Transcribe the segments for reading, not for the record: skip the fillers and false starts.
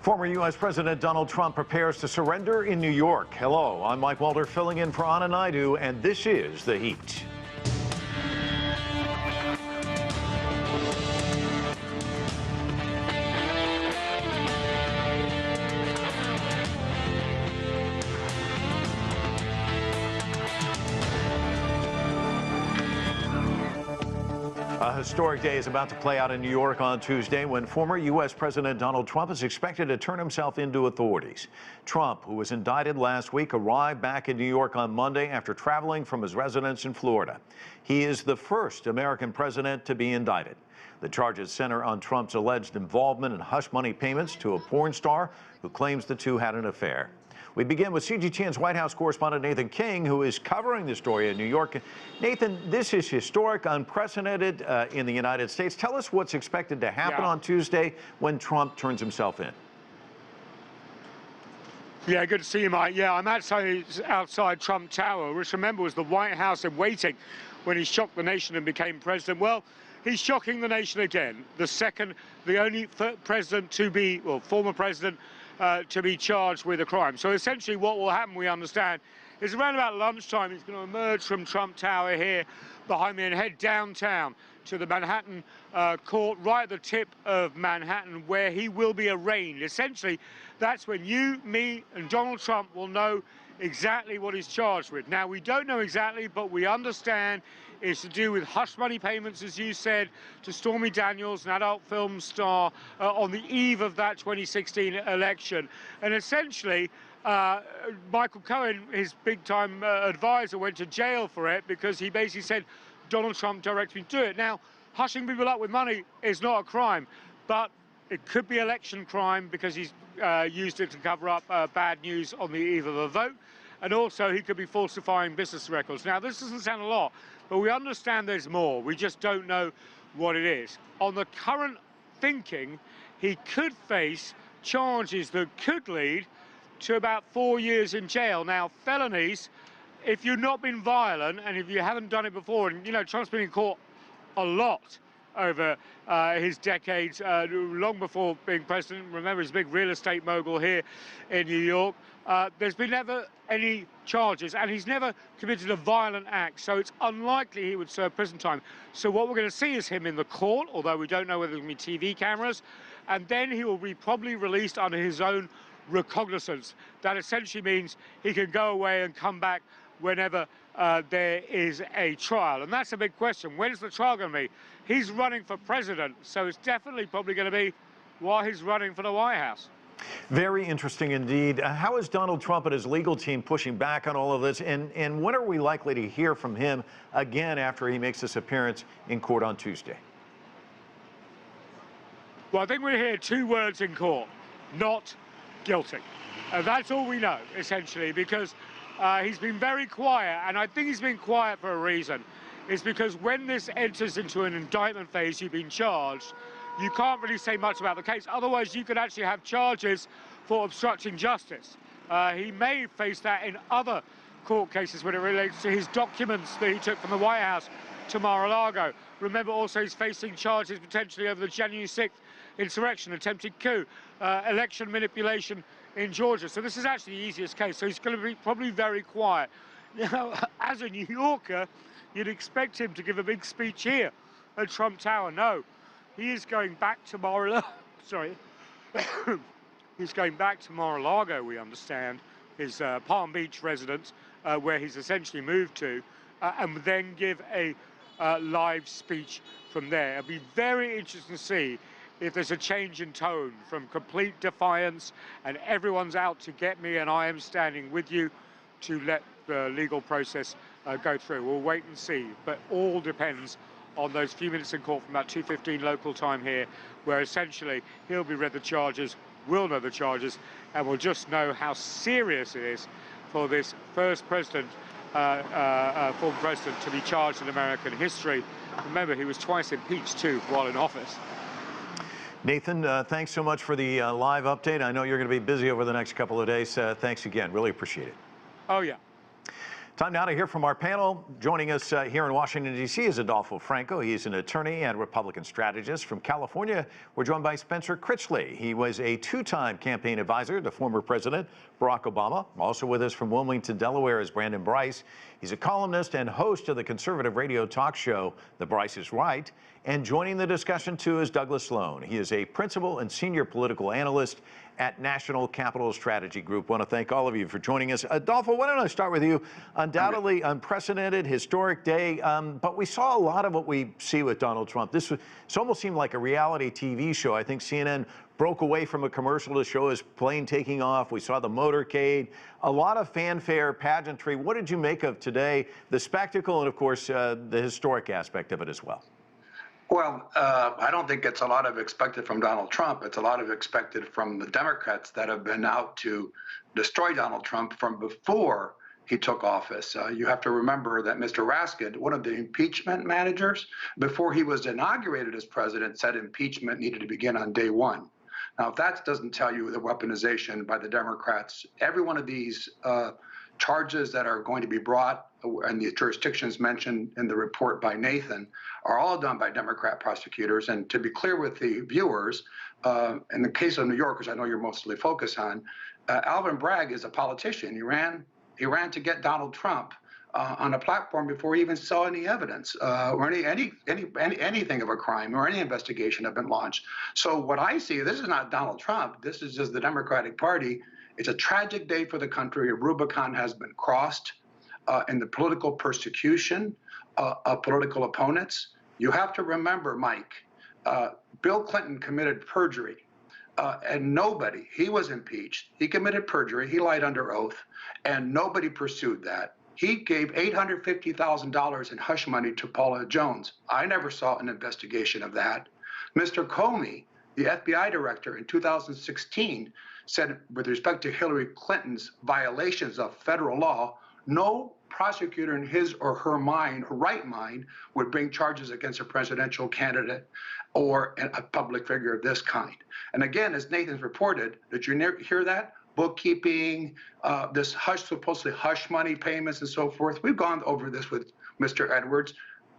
Former U.S. President Donald Trump prepares to surrender in New York. Hello, I'm Mike Walter filling in for Anna Naidu, and this is The Heat. A historic day is about to play out in New York on Tuesday when former U.S. President Donald Trump is expected to turn himself into authorities. Trump, who was indicted last week, arrived back in New York on Monday after traveling from his residence in Florida. He is the first American president to be indicted. The charges center on Trump's alleged involvement in hush money payments to a porn star who claims the two had an affair. We begin with CGTN's White House correspondent Nathan King, who is covering the story in New York. Nathan, this is historic, unprecedented in the United States. Tell us what's expected to happen on Tuesday when Trump turns himself in. Yeah, good to see you, Mike. Yeah, I'm outside Trump Tower, which, remember, was the White House in waiting when he shocked the nation and became president. Well, he's shocking the nation again. The only president to be, well, former president to be charged with a crime. So essentially what will happen, we understand, is around about lunchtime, he's going to emerge from Trump Tower here behind me and head downtown to the Manhattan court, right at the tip of Manhattan, where he will be arraigned. Essentially, that's when you, me, and Donald Trump will know exactly what he's charged with. Now, we don't know exactly, but we understand it's to do with hush money payments, as you said, to Stormy Daniels, an adult film star, on the eve of that 2016 election. And essentially, Michael Cohen, his big-time advisor, went to jail for it because he basically said Donald Trump directed me to do it. Now, hushing people up with money is not a crime, but it could be election crime because he's used it to cover up bad news on the eve of a vote. And also, he could be falsifying business records. Now, this doesn't sound a lot, but we understand there's more. We just don't know what it is. On the current thinking, he could face charges that could lead to about 4 years in jail. Now, felonies, if you've not been violent and if you haven't done it before, and, you know, Trump's been in court a lot over his decades, long before being president. Remember, he's a big real estate mogul here in New York. There's been never any charges, and he's never committed a violent act, so it's unlikely he would serve prison time. So what we're going to see is him in the court, although we don't know whether there'll be TV cameras, and then he will be probably released under his own recognizance. That essentially means he can go away and come back whenever there is a trial. And that's a big question. When's the trial going to be? He's running for president, so it's definitely probably going to be while he's running for the White House. Very interesting indeed. How is Donald Trump and his legal team pushing back on all of this? And when are we likely to hear from him again after he makes this appearance in court on Tuesday? Well, I think we hear two words in court: not guilty. That's all we know, essentially, because he's been very quiet, and I think he's been quiet for a reason. It's because when this enters into an indictment phase, you've been charged, you can't really say much about the case. Otherwise, you could actually have charges for obstructing justice. He may face that in other court cases when it relates to his documents that he took from the White House to Mar-a-Lago. Remember, also, he's facing charges potentially over the January 6th insurrection, attempted coup, election manipulation in Georgia. So this is actually the easiest case. So he's going to be probably very quiet. Now, as a New Yorker, you'd expect him to give a big speech here at Trump Tower. No, he is going back to Mar-a-Lago. Sorry. He's going back to Mar-a-Lago, we understand, his Palm Beach residence, where he's essentially moved to, and then give a live speech from there. It'll be very interesting to see if there's a change in tone from complete defiance and everyone's out to get me and I am standing with you to let the legal process go through. We'll wait and see, but all depends on those few minutes in court from about 2:15 local time here, where essentially he'll be read the charges, we'll know the charges, and we'll just know how serious it is for this first president, former president, to be charged in American history. Remember, he was twice impeached too while in office. Nathan, thanks so much for the live update. I know you're going to be busy over the next couple of days. Thanks again. Really appreciate it. Oh, yeah. Time now to hear from our panel. Joining us here in Washington, D.C. is Adolfo Franco. He's an attorney and Republican strategist. From California, we're joined by Spencer Critchley. He was a two-time campaign advisor to former President Barack Obama. Also with us from Wilmington, Delaware is Brandon Bryce. He's a columnist and host of the conservative radio talk show, The Bryce is Right. And joining the discussion, too, is Douglas Sloan. He is a principal and senior political analyst at National Capital Strategy Group. I want to thank all of you for joining us. Adolfo, why don't I start with you? Undoubtedly unprecedented, historic day, but we saw a lot of what we see with Donald Trump. This almost seemed like a reality TV show. I think CNN broke away from a commercial to show his plane taking off. We saw the motorcade, a lot of fanfare, pageantry. What did you make of today, the spectacle, and of course, the historic aspect of it as well? Well, I don't think it's a lot of expected from Donald Trump. It's a lot of expected from the Democrats that have been out to destroy Donald Trump from before he took office. You have to remember that Mr. Raskin, one of the impeachment managers, before he was inaugurated as president, said impeachment needed to begin on day one. Now, if that doesn't tell you the weaponization by the Democrats, every one of these charges that are going to be brought and the jurisdictions mentioned in the report by Nathan are all done by Democrat prosecutors. And to be clear with the viewers, in the case of New York, which I know you're mostly focused on, Alvin Bragg is a politician. He ran to get Donald Trump on a platform before he even saw any evidence or anything of a crime or any investigation had been launched. So what I see, this is not Donald Trump. This is just the Democratic Party. It's a tragic day for the country. A Rubicon has been crossed in the political persecution of political opponents. You have to remember, Mike, Bill Clinton committed perjury, and he was impeached. He committed perjury. He lied under oath, and nobody pursued that. He gave $850,000 in hush money to Paula Jones. I never saw an investigation of that. Mr. Comey, the FBI director in 2016, said with respect to Hillary Clinton's violations of federal law, no prosecutor in his or her right mind would bring charges against a presidential candidate or a public figure of this kind. And again, as Nathan's reported, did you hear that? Bookkeeping, this supposedly hush money payments and so forth. We've gone over this with Mr. Edwards.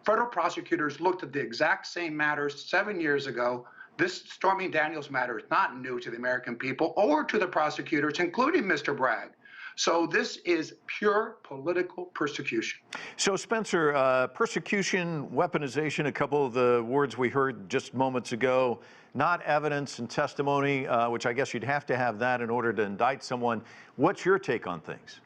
Federal prosecutors looked at the exact same matters 7 years ago. This Stormy Daniels matter is not new to the American people or to the prosecutors, including Mr. Bragg. So this is pure political persecution. So, Spencer, persecution, weaponization, a couple of the words we heard just moments ago, not evidence and testimony, which I guess you'd have to have that in order to indict someone. What's your take on things?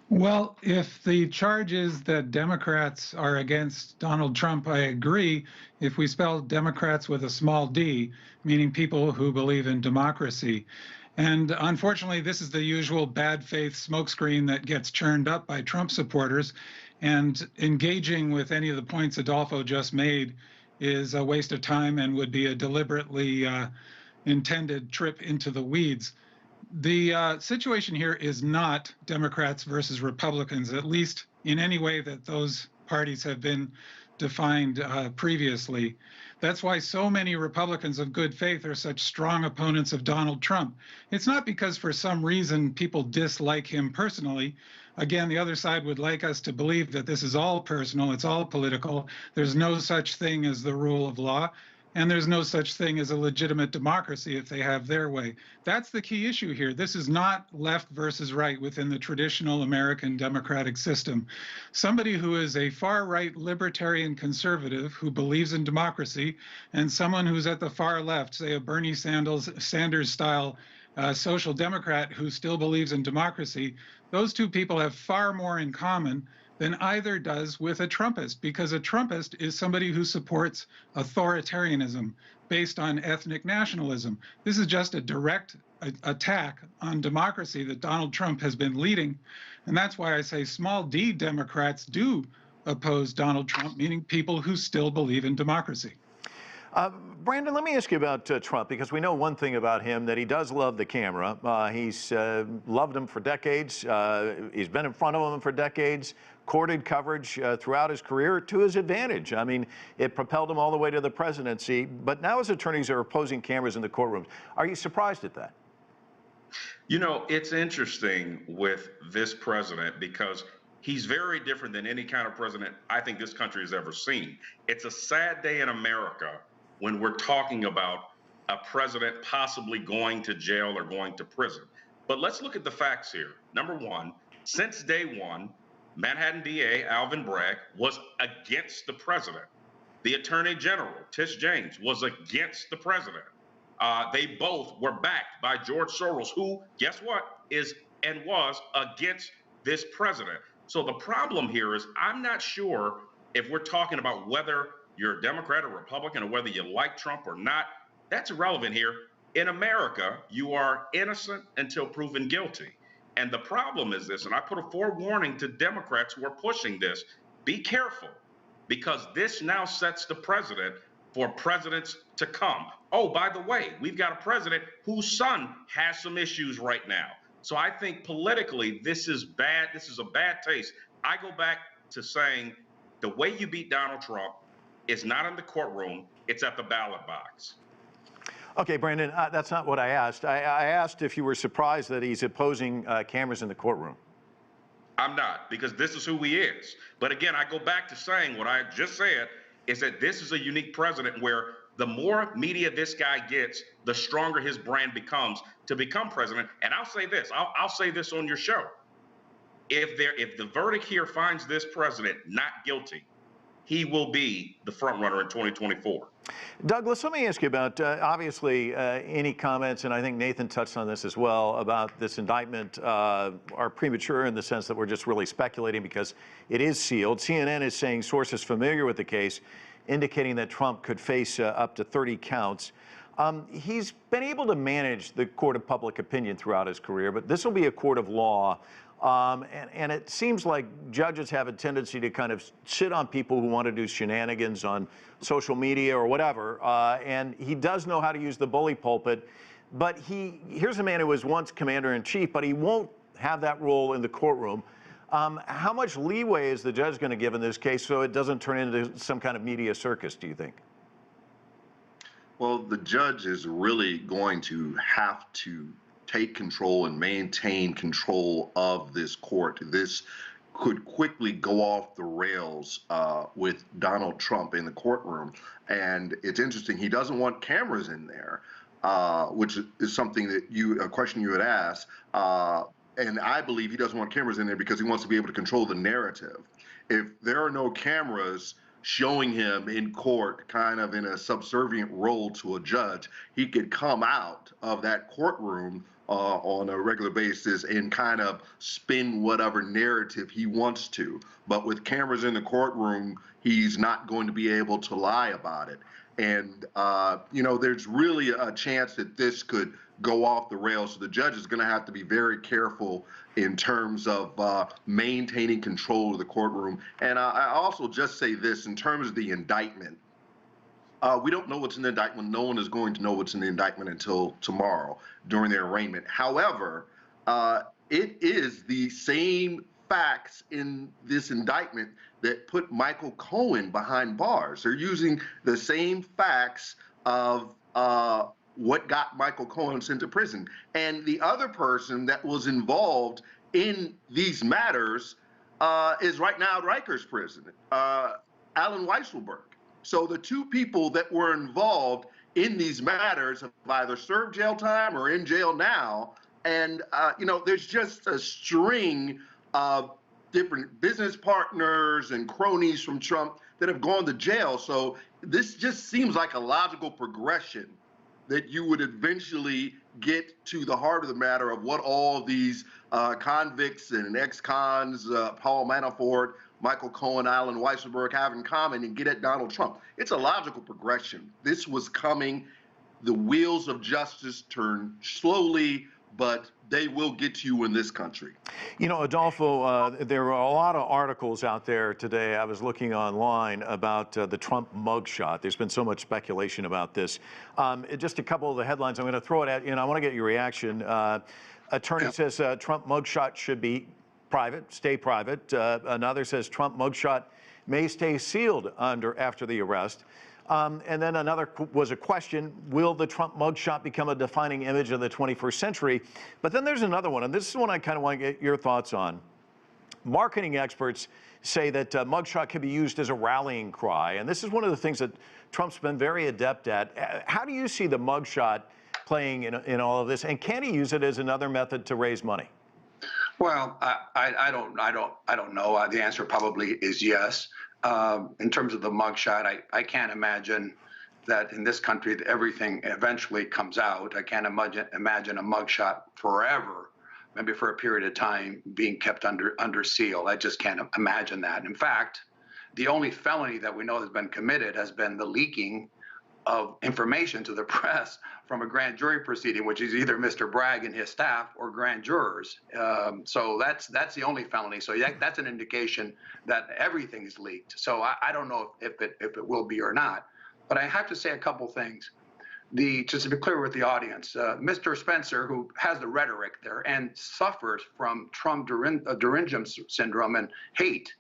Well, if the charge is that Democrats are against Donald Trump, I agree. If we spell Democrats with a small d, meaning people who believe in democracy. And unfortunately, this is the usual bad faith smokescreen that gets churned up by Trump supporters. And engaging with any of the points Adolfo just made is a waste of time and would be a deliberately intended trip into the weeds. The situation here is not Democrats versus Republicans, at least in any way that those parties have been defined previously. That's why so many Republicans of good faith are such strong opponents of Donald Trump. It's not because for some reason people dislike him personally. Again, the other side would like us to believe that this is all personal, it's all political. There's no such thing as the rule of law. And there's no such thing as a legitimate democracy if they have their way. That's the key issue here. This is not left versus right within the traditional American democratic system. Somebody who is a far-right libertarian conservative who believes in democracy and someone who's at the far left, say a Bernie Sanders-style social democrat who still believes in democracy, those two people have far more in common than either does with a Trumpist, because a Trumpist is somebody who supports authoritarianism based on ethnic nationalism. This is just a direct attack on democracy that Donald Trump has been leading. And that's why I say small d Democrats do oppose Donald Trump, meaning people who still believe in democracy. Brandon, let me ask you about Trump, because we know one thing about him, that he does love the camera. He's loved him for decades. He's been in front of him for decades, courted coverage throughout his career to his advantage. I mean, it propelled him all the way to the presidency. But now his attorneys are opposing cameras in the courtrooms. Are you surprised at that? You know, it's interesting with this president because he's very different than any kind of president I think this country has ever seen. It's a sad day in America when we're talking about a president possibly going to jail or going to prison. But let's look at the facts here. Number one, since day one, Manhattan DA Alvin Bragg was against the president. The Attorney General, Tish James, was against the president. They both were backed by George Soros, who, guess what, is and was against this president. So the problem here is I'm not sure if we're talking about whether you're a Democrat or Republican or whether you like Trump or not. That's irrelevant here. In America, you are innocent until proven guilty. And the problem is this, and I put a forewarning to Democrats who are pushing this, be careful, because this now sets the precedent for presidents to come. Oh, by the way, we've got a president whose son has some issues right now. So I think politically, this is bad. This is a bad taste. I go back to saying the way you beat Donald Trump is not in the courtroom, it's at the ballot box. Okay, Brandon, that's not what I asked. I asked if you were surprised that he's opposing cameras in the courtroom. I'm not, because this is who he is. But again, I go back to saying what I just said is that this is a unique president where the more media this guy gets, the stronger his brand becomes to become president. And I'll say this, I'll say this on your show. If the verdict here finds this president not guilty, he will be the front runner in 2024. Douglas, let me ask you about, obviously, any comments, and I think Nathan touched on this as well, about this indictment are premature in the sense that we're just really speculating because it is sealed. CNN is saying sources familiar with the case indicating that Trump could face up to 30 counts. He's been able to manage the court of public opinion throughout his career, but this will be a court of law. And it seems like judges have a tendency to kind of sit on people who want to do shenanigans on social media or whatever. And he does know how to use the bully pulpit. But here's a man who was once commander-in-chief, but he won't have that role in the courtroom. How much leeway is the judge going to give in this case so it doesn't turn into some kind of media circus, do you think? Well, the judge is really going to have to take control and maintain control of this court. This could quickly go off the rails with Donald Trump in the courtroom. And it's interesting, he doesn't want cameras in there, which is something that a question you had asked. And I believe he doesn't want cameras in there because he wants to be able to control the narrative. If there are no cameras showing him in court kind of in a subservient role to a judge, he could come out of that courtroom on a regular basis and kind of spin whatever narrative he wants to. But with cameras in the courtroom, he's not going to be able to lie about it. And, there's really a chance that this could go off the rails. So the judge is going to have to be very careful in terms of maintaining control of the courtroom. And I also just say this in terms of the indictment. We don't know what's in the indictment. No one is going to know what's in the indictment until tomorrow during their arraignment. However, it is the same facts in this indictment that put Michael Cohen behind bars. They're using the same facts of what got Michael Cohen sent to prison. And the other person that was involved in these matters is right now at Rikers prison, Alan Weisselberg. So the two people that were involved in these matters have either served jail time or in jail now. And, there's just a string of different business partners and cronies from Trump that have gone to jail. So this just seems like a logical progression that you would eventually get to the heart of the matter of what all these convicts and ex-cons, Paul Manafort, Michael Cohen, Alan Weisselberg have in common and get at Donald Trump. It's a logical progression. This was coming. The wheels of justice turn slowly, but they will get to you in this country. Adolfo, there were a lot of articles out there today. I was looking online about the Trump mugshot. There's been so much speculation about this. Just a couple of the headlines. I'm going to throw it at you, and I want to get your reaction. Attorney says Trump mugshot should be private, stay private. Another says Trump mugshot may stay sealed after the arrest. And then another was a question, will the Trump mugshot become a defining image of the 21st century? But then there's another one, and this is one I kind of want to get your thoughts on. Marketing experts say that mugshot can be used as a rallying cry, and this is one of the things that Trump's been very adept at. How do you see the mugshot playing in all of this, and can he use it as another method to raise money? Well, I don't know. The answer probably is yes. In terms of the mugshot, I can't imagine that in this country that everything eventually comes out. I can't imagine a mugshot forever, maybe for a period of time, being kept under seal. I just can't imagine that. In fact, the only felony that we know has been committed has been the leaking of information to the press from a grand jury proceeding, which is either Mr. Bragg and his staff or grand jurors. So that's the only felony. So that's an indication that everything is leaked. So I don't know if it will be or not. But I have to say a couple things. Just to be clear with the audience, Mr. Spencer, who has the rhetoric there and suffers from Trump-Derangement syndrome and hate,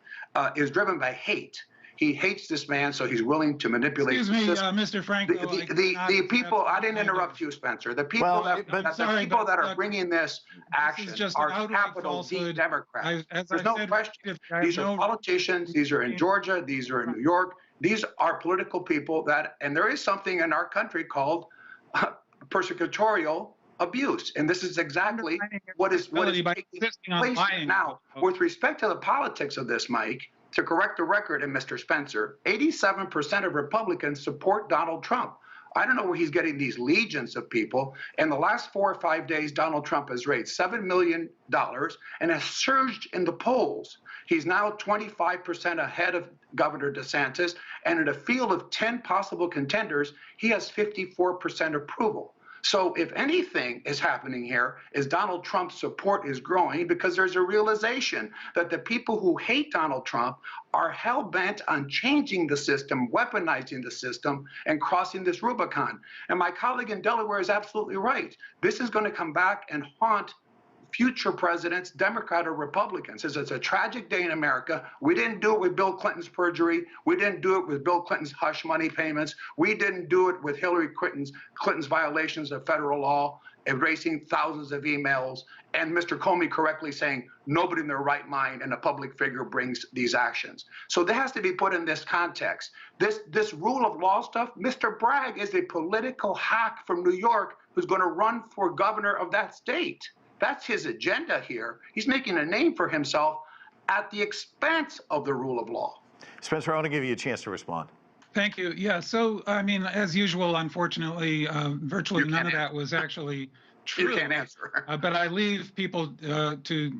is driven by hate. He hates this man, so he's willing to manipulate. Excuse me, Mr. Franco. The people. I didn't interrupt you, Spencer. The people that are bringing this action are capital D Democrats. There's no question. These are politicians. These are in Georgia. These are in New York. These are political people and there is something in our country called persecutorial abuse, and this is exactly what is taking place now. With respect to the politics of this, Mike, to correct the record, and Mr. Spencer, 87% of Republicans support Donald Trump. I don't know where he's getting these legions of people. In the last 4 or 5 days, Donald Trump has raised $7 million and has surged in the polls. He's now 25% ahead of Governor DeSantis, and in a field of 10 possible contenders, he has 54% approval. So if anything is happening here, is Donald Trump's support is growing because there's a realization that the people who hate Donald Trump are hell-bent on changing the system, weaponizing the system, and crossing this Rubicon. And my colleague in Delaware is absolutely right. This is going to come back and haunt future presidents, Democrat or Republicans. It's a tragic day in America. We didn't do it with Bill Clinton's perjury. We didn't do it with Bill Clinton's hush money payments. We didn't do it with Hillary Clinton's violations of federal law, erasing thousands of emails, and Mr. Comey correctly saying nobody in their right mind and a public figure brings these actions. So that has to be put in this context. This rule of law stuff, Mr. Bragg is a political hack from New York who's going to run for governor of that state. That's his agenda here. He's making a name for himself at the expense of the rule of law. Spencer, I want to give you a chance to respond. Thank you. Yeah, so, I mean, as usual, unfortunately, virtually none of that was actually true. You can't answer. But I leave people to,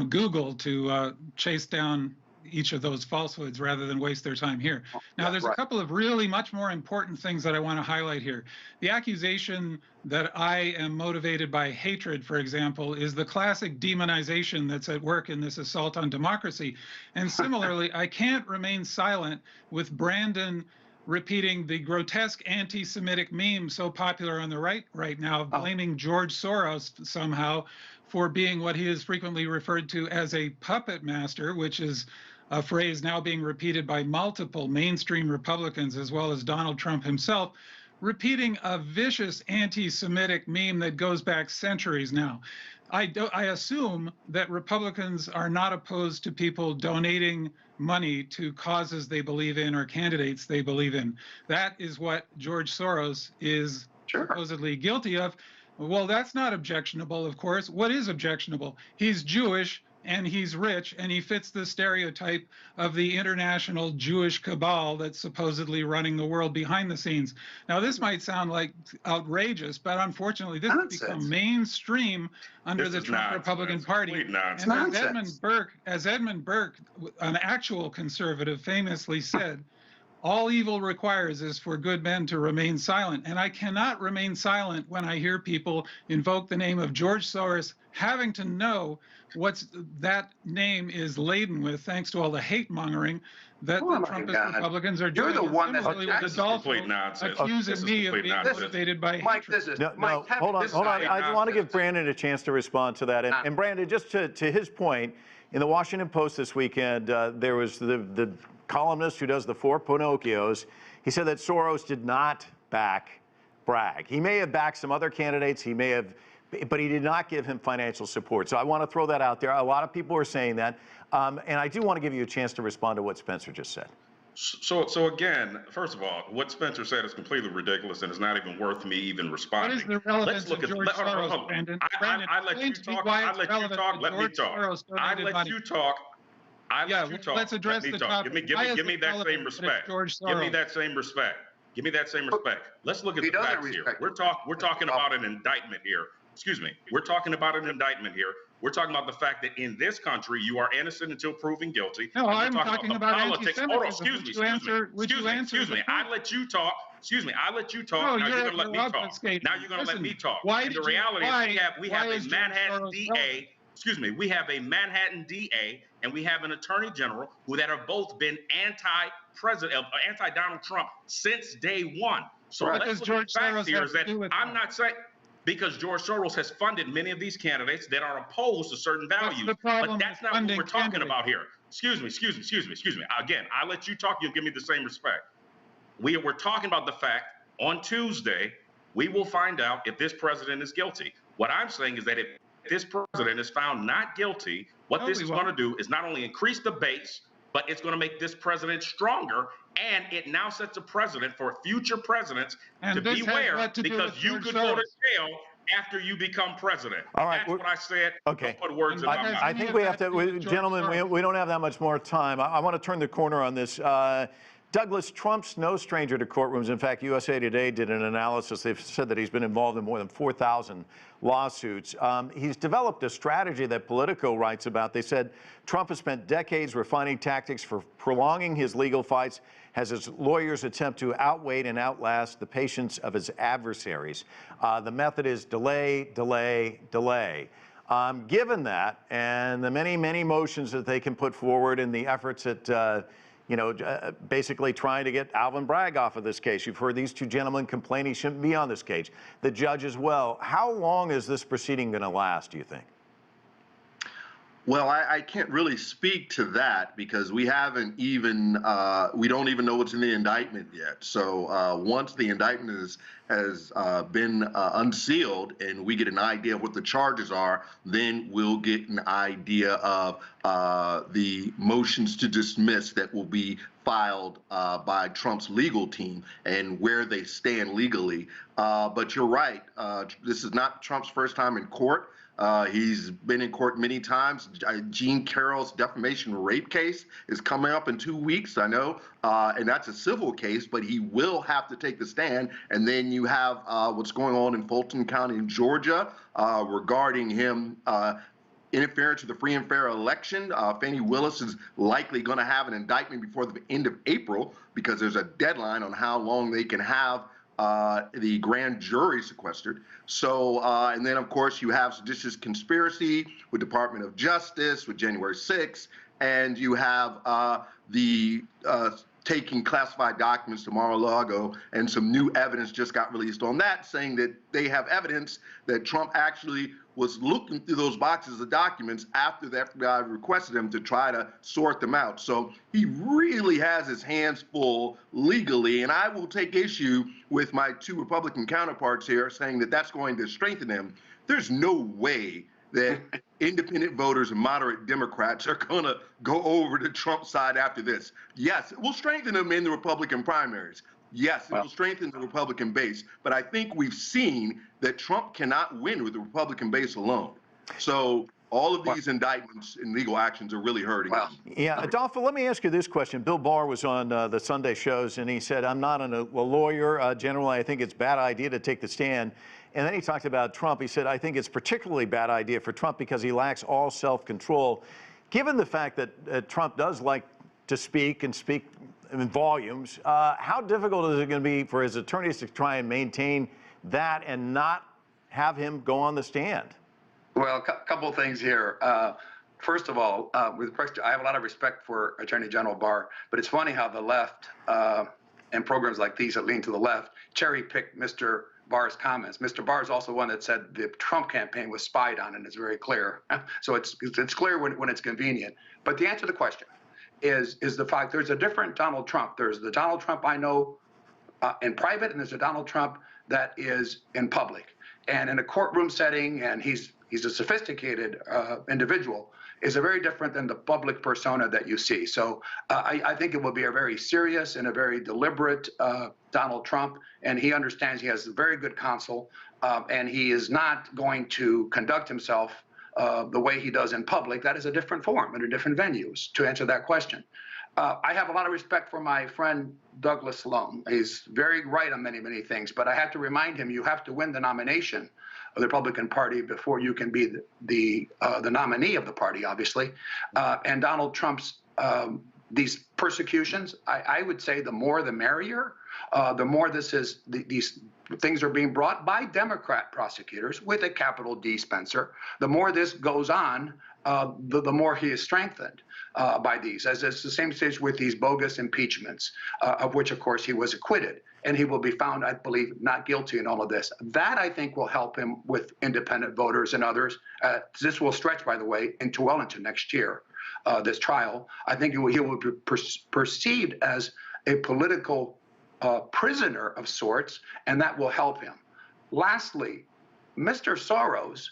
Google to chase down each of those falsehoods rather than waste their time here. Now, there's a couple of really much more important things that I want to highlight here. The accusation that I am motivated by hatred, for example, is the classic demonization that's at work in this assault on democracy. And similarly, I can't remain silent with Brandon repeating the grotesque anti-Semitic meme so popular on the right now, blaming George Soros somehow for being what he is frequently referred to as a puppet master, which is a phrase now being repeated by multiple mainstream Republicans as well as Donald Trump himself, repeating a vicious anti-Semitic meme that goes back centuries now. I assume that Republicans are not opposed to people donating money to causes they believe in or candidates they believe in. That is what George Soros is supposedly guilty of. Well, that's not objectionable, of course. What is objectionable? He's Jewish and he's rich, and he fits the stereotype of the international Jewish cabal that's supposedly running the world behind the scenes. Now, this might sound like outrageous, but unfortunately, this has become mainstream under the Trump Republican Party. And as Edmund Burke, an actual conservative, famously said, all evil requires is for good men to remain silent. And I cannot remain silent when I hear people invoke the name of George Soros, having to know what that name is laden with, thanks to all the hate mongering that the Trumpist Republicans are doing. You're the one that's accusing me of being motivated by hatred. No, hold on. I want to give Brandon a chance to respond to that. And Brandon, just to his point, in the Washington Post this weekend, there was the columnist who does the Four Pinocchios. He said that Soros did not back Bragg. He may have backed some other candidates. He may have, but he did not give him financial support. So I want to throw that out there. A lot of people are saying that. And I do want to give you a chance to respond to what Spencer just said. So again, first of all, what Spencer said is completely ridiculous, and it's not even worth me even responding. What is the relevance of George Soros, Brandon? I let you talk. I let you talk. Let me talk. I let you talk. I let you talk. Let's address the topic. Give me that same respect. Give me that same respect. Give me that same respect. Let's look at the facts here. We're talking about an indictment here. Excuse me. We're talking about an indictment here. We're talking about the fact that in this country you are innocent until proven guilty. No, I'm talking about politics. Hold on, excuse me. I let you talk. Excuse me. I let you talk. No, now you're gonna let me talk. Now you're gonna let me talk. And the reality is we have a Manhattan DA. Excuse me. We have a Manhattan DA and we have an Attorney General that have both been anti-Donald Trump since day one. So let's look at the facts here. Is that I'm not saying. Because George Soros has funded many of these candidates that are opposed to certain values. But that's not what we're talking about here. Excuse me. Again, I let you talk, you'll give me the same respect. We're talking about the fact on Tuesday, we will find out if this president is guilty. What I'm saying is that if this president is found not guilty, what this is going to do is not only increase the base, but it's going to make this president stronger. And it now sets a precedent for future presidents to beware, because you could go to jail after you become president. All right, that's what I said. Okay. Don't put words in my mouth. I think we have to, gentlemen, we don't have that much more time. I want to turn the corner on this. Douglas, Trump's no stranger to courtrooms. In fact, USA Today did an analysis. They've said that he's been involved in more than 4,000 lawsuits. He's developed a strategy that Politico writes about. They said Trump has spent decades refining tactics for prolonging his legal fights as his lawyers attempt to outweigh and outlast the patience of his adversaries. The method is delay, delay, delay. Given that and the many, many motions that they can put forward and the efforts at basically trying to get Alvin Bragg off of this case. You've heard these two gentlemen complain he shouldn't be on this case. The judge as well. How long is this proceeding going to last, do you think? Well, I can't really speak to that because we haven't even, we don't even know what's in the indictment yet. So once the indictment has been unsealed and we get an idea of what the charges are, then we'll get an idea of the motions to dismiss that will be filed by Trump's legal team and where they stand legally. But you're right, this is not Trump's first time in court. He's been in court many times. Jean Carroll's defamation rape case is coming up in 2 weeks, I know, and that's a civil case, but he will have to take the stand. And then you have what's going on in Fulton County in Georgia regarding him interference with the free and fair election. Fani Willis is likely going to have an indictment before the end of April because there's a deadline on how long they can have the grand jury sequestered. So, and then of course you have seditious conspiracy with Department of Justice with January 6th, and you have the taking classified documents to Mar-a-Lago, and some new evidence just got released on that, saying that they have evidence that Trump actually was looking through those boxes of documents after the FBI requested him to try to sort them out. So he really has his hands full legally, and I will take issue with my two Republican counterparts here saying that that's going to strengthen him. There's no way that independent voters and moderate Democrats are going to go over to Trump's side after this. Yes, it will strengthen them in the Republican primaries. Yes, it will strengthen the Republican base. But I think we've seen that Trump cannot win with the Republican base alone. So all of these indictments and legal actions are really hurting. Yeah, Adolfo, let me ask you this question. Bill Barr was on the Sunday shows, and he said, I'm not a lawyer. Generally, I think it's a bad idea to take the stand. And then he talked about Trump. He said, I think it's particularly bad idea for Trump because he lacks all self-control. Given the fact that Trump does like to speak and speak in volumes, how difficult is it going to be for his attorneys to try and maintain that and not have him go on the stand? Well, a couple of things here. First of all, with respect to, I have a lot of respect for Attorney General Barr, but it's funny how the left and programs like these that lean to the left cherry pick Mr. Barr's comments. Mr. Barr is also one that said the Trump campaign was spied on, and it's very clear. So it's clear when it's convenient. But the answer to the question, is the fact there's a different Donald Trump. There's the Donald Trump I know in private, and there's a Donald Trump that is in public. And in a courtroom setting, and he's a sophisticated individual, is a very different than the public persona that you see. So I think it will be a very serious and a very deliberate Donald Trump, and he understands he has a very good counsel, and he is not going to conduct himself the way he does in public. That is a different forum and a different venues to answer that question. I have a lot of respect for my friend Douglas Sloan. He's very right on many, many things, but I have to remind him you have to win the nomination of the Republican Party before you can be the nominee of the party, obviously. And Donald Trump's these persecutions, I would say the more the merrier. The more these things are being brought by Democrat prosecutors with a capital D, Spencer. The more this goes on, the more he is strengthened by these. As it's the same stage with these bogus impeachments, of which, of course, he was acquitted. And he will be found, I believe, not guilty in all of this. That, I think, will help him with independent voters and others. This will stretch, by the way, well into next year, this trial. I think he will be perceived as a political prisoner of sorts, and that will help him. Lastly, Mr. Soros,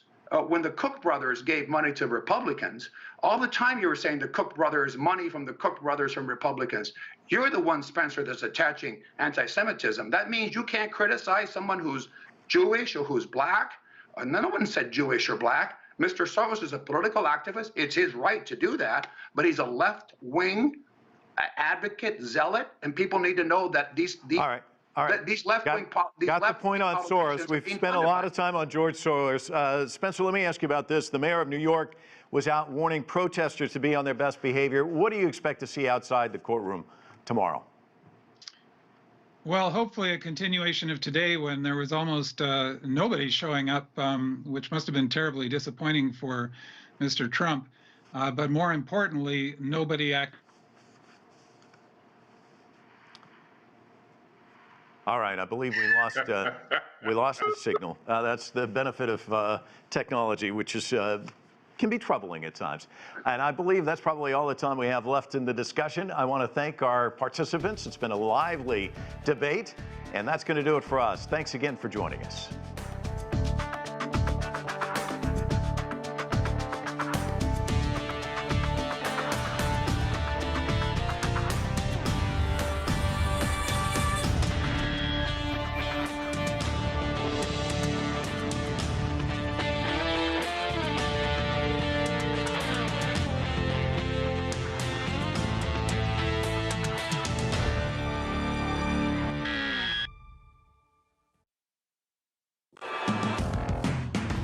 when the Koch brothers gave money to Republicans, all the time you were saying the Koch brothers, money from the Koch brothers from Republicans. You're the one, Spencer, that's attaching anti-Semitism. That means you can't criticize someone who's Jewish or who's black. No one said Jewish or black. Mr. Soros is a political activist. It's his right to do that, but he's a left-wing advocate, zealot, and people need to know that these All right. these left-wing got the point on Soros. We've spent a lot of time on George Soros. Spencer, let me ask you about this. The mayor of New York was out warning protesters to be on their best behavior. What do you expect to see outside the courtroom tomorrow? Well, hopefully a continuation of today when there was almost nobody showing up, which must have been terribly disappointing for Mr. Trump. But more importantly, nobody All right, I believe we lost the signal. That's the benefit of technology, which is can be troubling at times. And I believe that's probably all the time we have left in the discussion. I want to thank our participants. It's been a lively debate, and that's going to do it for us. Thanks again for joining us.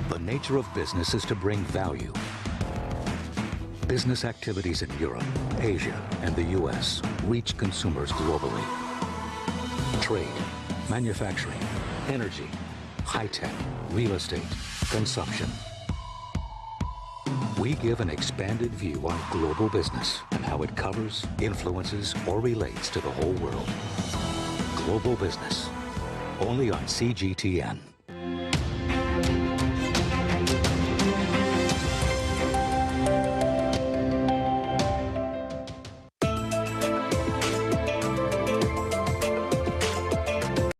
The nature of business is to bring value. Business activities in Europe, Asia, and the U.S. reach consumers globally. Trade, manufacturing, energy, high-tech, real estate, consumption. We give an expanded view on global business and how it covers, influences, or relates to the whole world. Global business, only on CGTN.